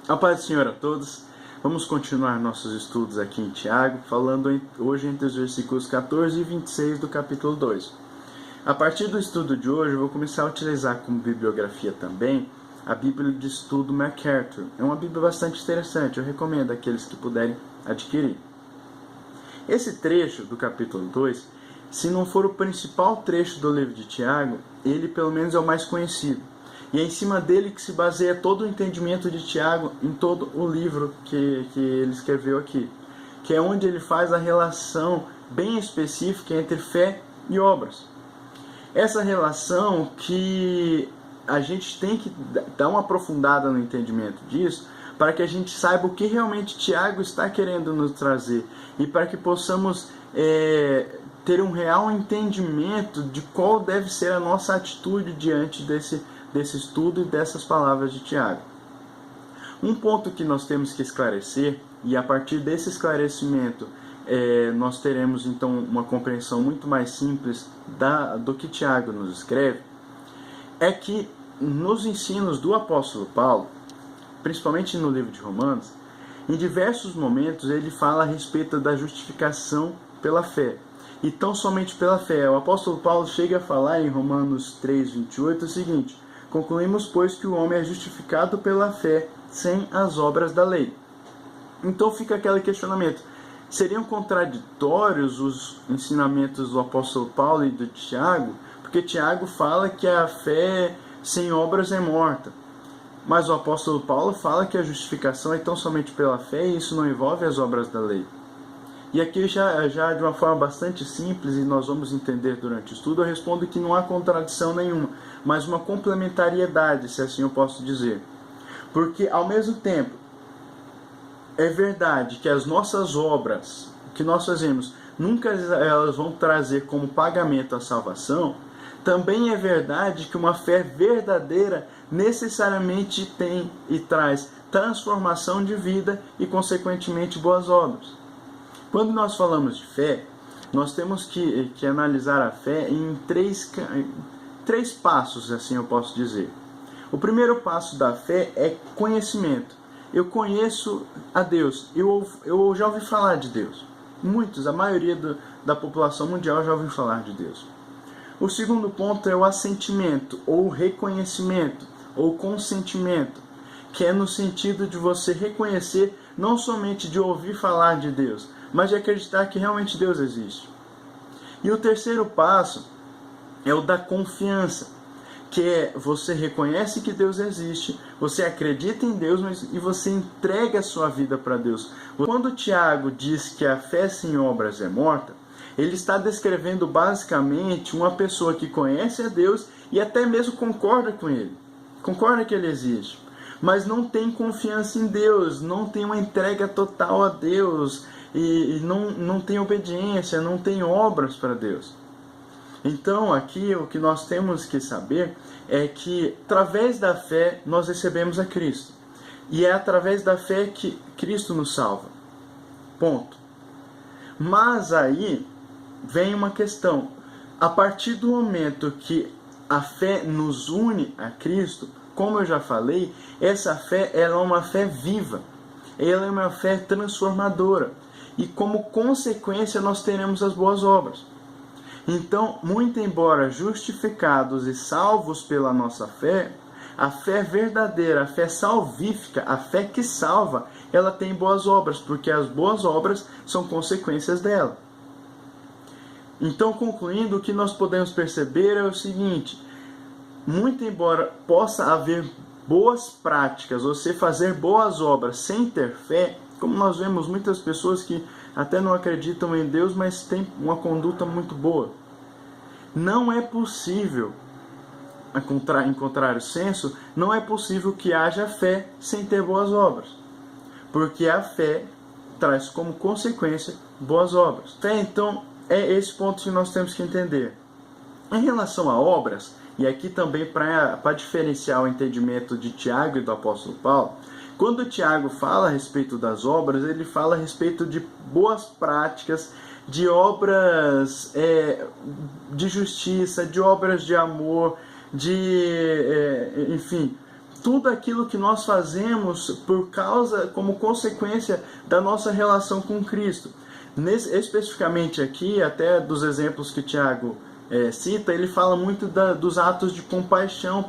A paz do Senhor a todos. Vamos continuar nossos estudos aqui em Tiago, falando hoje entre os versículos 14 e 26 do capítulo 2. A partir do estudo de hoje, eu vou começar a utilizar como bibliografia também a Bíblia de Estudo MacArthur. É uma Bíblia bastante interessante, eu recomendo àqueles que puderem adquirir. Esse trecho do capítulo 2, se não for o principal trecho do livro de Tiago, ele pelo menos é o mais conhecido. E é em cima dele que se baseia todo o entendimento de Tiago em todo o livro que ele escreveu aqui. Que é onde ele faz a relação bem específica entre fé e obras. Essa relação que a gente tem que dar uma aprofundada no entendimento disso, para que a gente saiba o que realmente Tiago está querendo nos trazer. E para que possamos ter um real entendimento de qual deve ser a nossa atitude diante desse estudo e dessas palavras de Tiago. Um ponto que nós temos que esclarecer, e a partir desse esclarecimento nós teremos então uma compreensão muito mais simples do que Tiago nos escreve, é que nos ensinos do apóstolo Paulo, principalmente no livro de Romanos, em diversos momentos ele fala a respeito da justificação pela fé. E tão somente pela fé. O apóstolo Paulo chega a falar em Romanos 3:28 o seguinte: concluímos, pois, que o homem é justificado pela fé, sem as obras da lei. Então fica aquele questionamento: seriam contraditórios os ensinamentos do apóstolo Paulo e do Tiago? Porque Tiago fala que a fé sem obras é morta. Mas o apóstolo Paulo fala que a justificação é tão somente pela fé e isso não envolve as obras da lei. E aqui já de uma forma bastante simples, e nós vamos entender durante o estudo, eu respondo que não há contradição nenhuma, mas uma complementariedade, se assim eu posso dizer. Porque ao mesmo tempo, é verdade que as nossas obras, que nós fazemos, nunca elas vão trazer como pagamento a salvação. Também é verdade que uma fé verdadeira necessariamente tem e traz transformação de vida e, consequentemente, boas obras. Quando nós falamos de fé, nós temos que analisar a fé em três passos, assim eu posso dizer. O primeiro passo da fé é conhecimento. Eu conheço a Deus, eu já ouvi falar de Deus. Muitos, a maioria da população mundial já ouviu falar de Deus. O segundo ponto é o assentimento, ou reconhecimento, ou consentimento, que é no sentido de você reconhecer, não somente de ouvir falar de Deus, mas de acreditar que realmente Deus existe. E o terceiro passo é o da confiança, que é você reconhece que Deus existe, você acredita em Deus, e você entrega a sua vida para Deus. Quando Tiago diz que a fé sem obras é morta, ele está descrevendo basicamente uma pessoa que conhece a Deus e até mesmo concorda com Ele. Concorda que Ele existe. Mas não tem confiança em Deus, não tem uma entrega total a Deus, e não tem obediência, não tem obras para Deus. Então aqui o que nós temos que saber é que através da fé nós recebemos a Cristo. E é através da fé que Cristo nos salva. Ponto. Mas aí vem uma questão. A partir do momento que a fé nos une a Cristo, como eu já falei, essa fé ela é uma fé viva. Ela é uma fé transformadora. E como consequência nós teremos as boas obras. Então, muito embora justificados e salvos pela nossa fé, a fé verdadeira, a fé salvífica, a fé que salva, ela tem boas obras, porque as boas obras são consequências dela. Então, concluindo, o que nós podemos perceber é o seguinte: muito embora possa haver boas práticas, você fazer boas obras sem ter fé, como nós vemos muitas pessoas que até não acreditam em Deus, mas têm uma conduta muito boa. Não é possível, em contrário senso, não é possível que haja fé sem ter boas obras. Porque a fé traz como consequência boas obras. Fé, então, é esse ponto que nós temos que entender. Em relação a obras, e aqui também para diferenciar o entendimento de Tiago e do apóstolo Paulo, quando Tiago fala a respeito das obras, ele fala a respeito de boas práticas, de obras de justiça, de obras de amor, enfim, tudo aquilo que nós fazemos por causa, como consequência da nossa relação com Cristo. Especificamente aqui, até dos exemplos que Tiago cita, ele fala muito dos atos de compaixão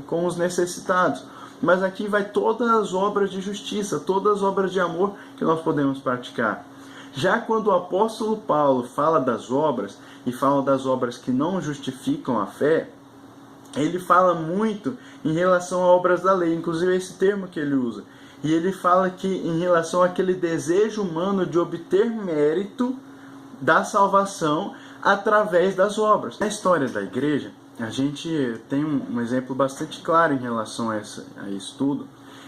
com os necessitados. Mas aqui vai todas as obras de justiça, todas as obras de amor que nós podemos praticar. Já quando o apóstolo Paulo fala das obras, e fala das obras que não justificam a fé, ele fala muito em relação a obras da lei, inclusive esse termo que ele usa. E ele fala que em relação àquele desejo humano de obter mérito da salvação através das obras. Na história da igreja, a gente tem um exemplo bastante claro em relação a isso tudo,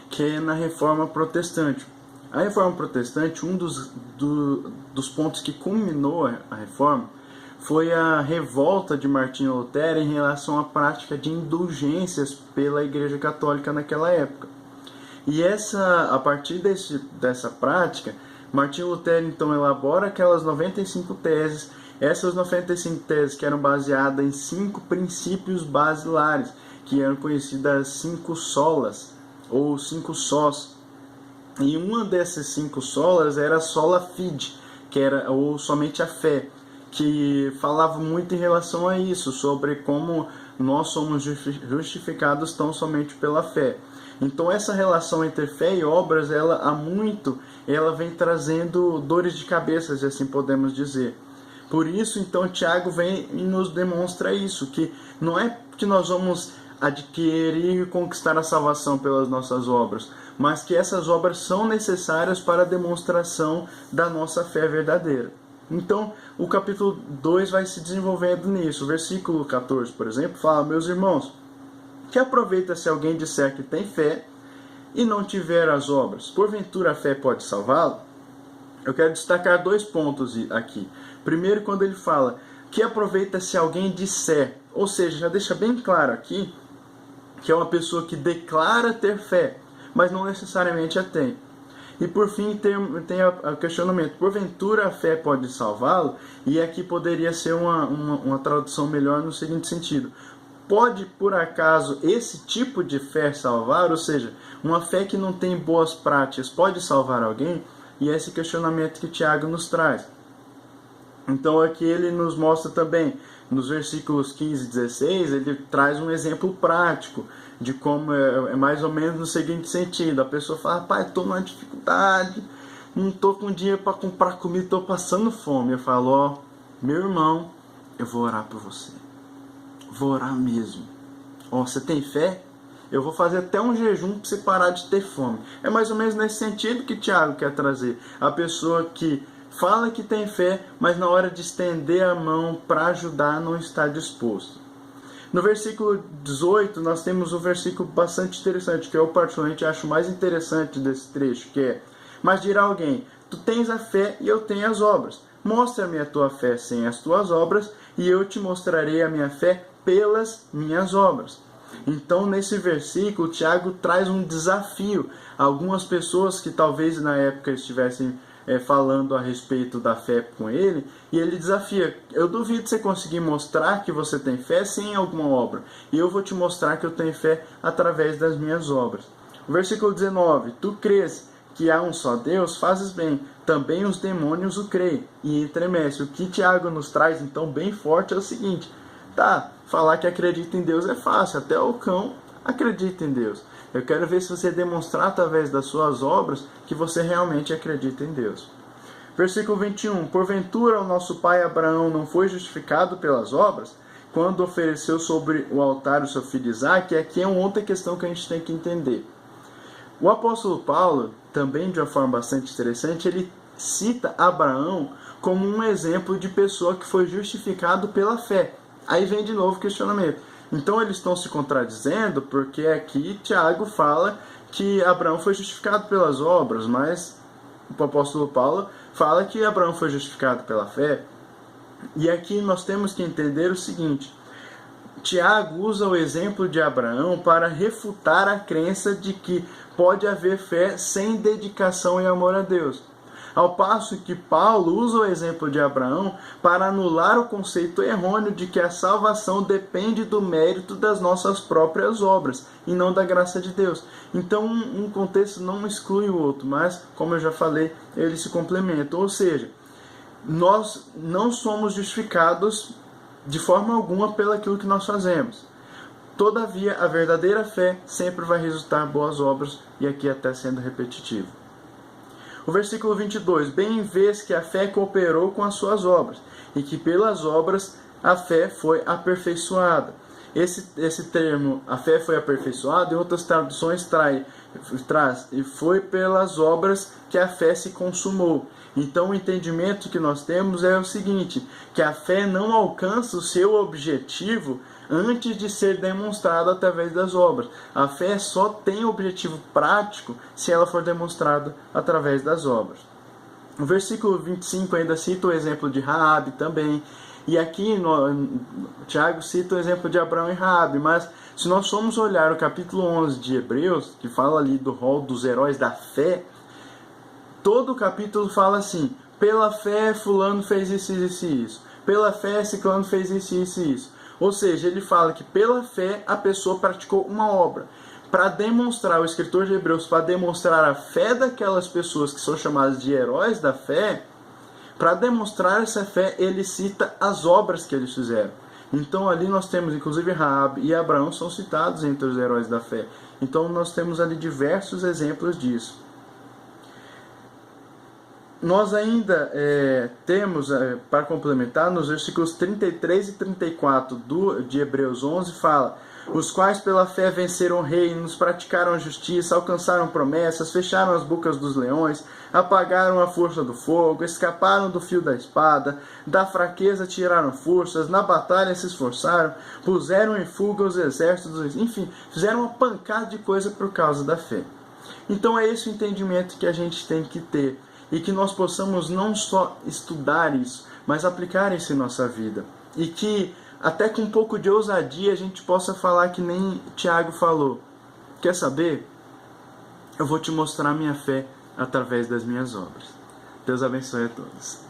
que é na Reforma Protestante. A Reforma Protestante, um dos pontos que culminou a Reforma, foi a revolta de Martinho Lutero em relação à prática de indulgências pela Igreja Católica naquela época. E a partir dessa prática, Martinho Lutero então elabora aquelas 95 teses. Essas 95 teses que eram baseadas em 5 princípios basilares, que eram conhecidas 5 solas, ou 5 sós. E uma dessas 5 solas era a sola fide, ou somente a fé, que falava muito em relação a isso, sobre como nós somos justificados tão somente pela fé. Então essa relação entre fé e obras, ela vem trazendo dores de cabeça, se assim podemos dizer. Por isso, então, Tiago vem e nos demonstra isso, que não é que nós vamos adquirir e conquistar a salvação pelas nossas obras, mas que essas obras são necessárias para a demonstração da nossa fé verdadeira. Então, o capítulo 2 vai se desenvolvendo nisso. O versículo 14, por exemplo, fala: meus irmãos, que aproveita se alguém disser que tem fé e não tiver as obras? Porventura a fé pode salvá-lo? Eu quero destacar 2 pontos aqui. Primeiro, quando ele fala que aproveita se alguém disser, ou seja, já deixa bem claro aqui que é uma pessoa que declara ter fé, mas não necessariamente a tem. E por fim tem o questionamento: porventura a fé pode salvá-lo? E aqui poderia ser uma tradução melhor no seguinte sentido: pode por acaso esse tipo de fé salvar? Ou seja, uma fé que não tem boas práticas pode salvar alguém? E é esse questionamento que Tiago nos traz. Então aqui ele nos mostra também, nos versículos 15 e 16, ele traz um exemplo prático de como é mais ou menos no seguinte sentido: a pessoa fala, pai, estou numa dificuldade, não estou com dinheiro para comprar comida, estou passando fome. Eu falo, ó, meu irmão, eu vou orar por você, vou orar mesmo. Ó, você tem fé? Eu vou fazer até um jejum para você parar de ter fome. É mais ou menos nesse sentido que Tiago quer trazer. A pessoa que fala que tem fé, mas na hora de estender a mão para ajudar não está disposto. No versículo 18, nós temos um versículo bastante interessante, que eu particularmente acho mais interessante desse trecho, que é: mas dirá alguém, tu tens a fé e eu tenho as obras. Mostra-me a tua fé sem as tuas obras, e eu te mostrarei a minha fé pelas minhas obras. Então, nesse versículo, Tiago traz um desafio a algumas pessoas que talvez na época estivessem falando a respeito da fé com ele, e ele desafia: eu duvido você conseguir mostrar que você tem fé sem alguma obra, e eu vou te mostrar que eu tenho fé através das minhas obras. O versículo 19: tu crês que há um só Deus, fazes bem, também os demônios o creem e estremecem. O que Tiago nos traz então bem forte é o seguinte: tá, falar que acredita em Deus é fácil, até o cão acredita em Deus. Eu quero ver se você demonstrar através das suas obras que você realmente acredita em Deus. Versículo 21. Porventura o nosso pai Abraão não foi justificado pelas obras, quando ofereceu sobre o altar o seu filho Isaque? Aqui é uma outra questão que a gente tem que entender. O apóstolo Paulo, também de uma forma bastante interessante, ele cita Abraão como um exemplo de pessoa que foi justificado pela fé. Aí vem de novo o questionamento. Então eles estão se contradizendo, porque aqui Tiago fala que Abraão foi justificado pelas obras, mas o apóstolo Paulo fala que Abraão foi justificado pela fé. E aqui nós temos que entender o seguinte: Tiago usa o exemplo de Abraão para refutar a crença de que pode haver fé sem dedicação e amor a Deus. Ao passo que Paulo usa o exemplo de Abraão para anular o conceito errôneo de que a salvação depende do mérito das nossas próprias obras e não da graça de Deus. Então, um contexto não exclui o outro, mas, como eu já falei, eles se complementam. Ou seja, nós não somos justificados de forma alguma pelo aquilo que nós fazemos. Todavia, a verdadeira fé sempre vai resultar boas obras, e aqui até sendo repetitivo. O versículo 22, bem vês que a fé cooperou com as suas obras, e que pelas obras a fé foi aperfeiçoada. Esse termo, a fé foi aperfeiçoada, em outras traduções traz, e foi pelas obras que a fé se consumou. Então o entendimento que nós temos é o seguinte, que a fé não alcança o seu objetivo antes de ser demonstrada através das obras. A fé só tem objetivo prático se ela for demonstrada através das obras. O versículo 25 ainda cita o exemplo de Raabe também. E aqui Tiago cita o exemplo de Abraão e Raabe, mas se nós formos olhar o capítulo 11 de Hebreus, que fala ali do rol dos heróis da fé, todo o capítulo fala assim, pela fé fulano fez isso, isso e isso. Pela fé ciclano fez isso, isso e isso. Ou seja, ele fala que pela fé a pessoa praticou uma obra. Para demonstrar, o escritor de Hebreus, para demonstrar a fé daquelas pessoas que são chamadas de heróis da fé, para demonstrar essa fé, ele cita as obras que eles fizeram. Então ali nós temos, inclusive Raabe e Abraão são citados entre os heróis da fé. Então nós temos ali diversos exemplos disso. Nós ainda temos, para complementar, nos versículos 33 e 34 de Hebreus 11, fala: os quais pela fé venceram reinos, praticaram a justiça, alcançaram promessas, fecharam as bocas dos leões, apagaram a força do fogo, escaparam do fio da espada, da fraqueza tiraram forças, na batalha se esforçaram, puseram em fuga os exércitos, enfim, fizeram uma pancada de coisa por causa da fé. Então é esse o entendimento que a gente tem que ter, e que nós possamos não só estudar isso, mas aplicar isso em nossa vida. E que até com um pouco de ousadia a gente possa falar que nem Tiago falou. Quer saber? Eu vou te mostrar minha fé através das minhas obras. Deus abençoe a todos.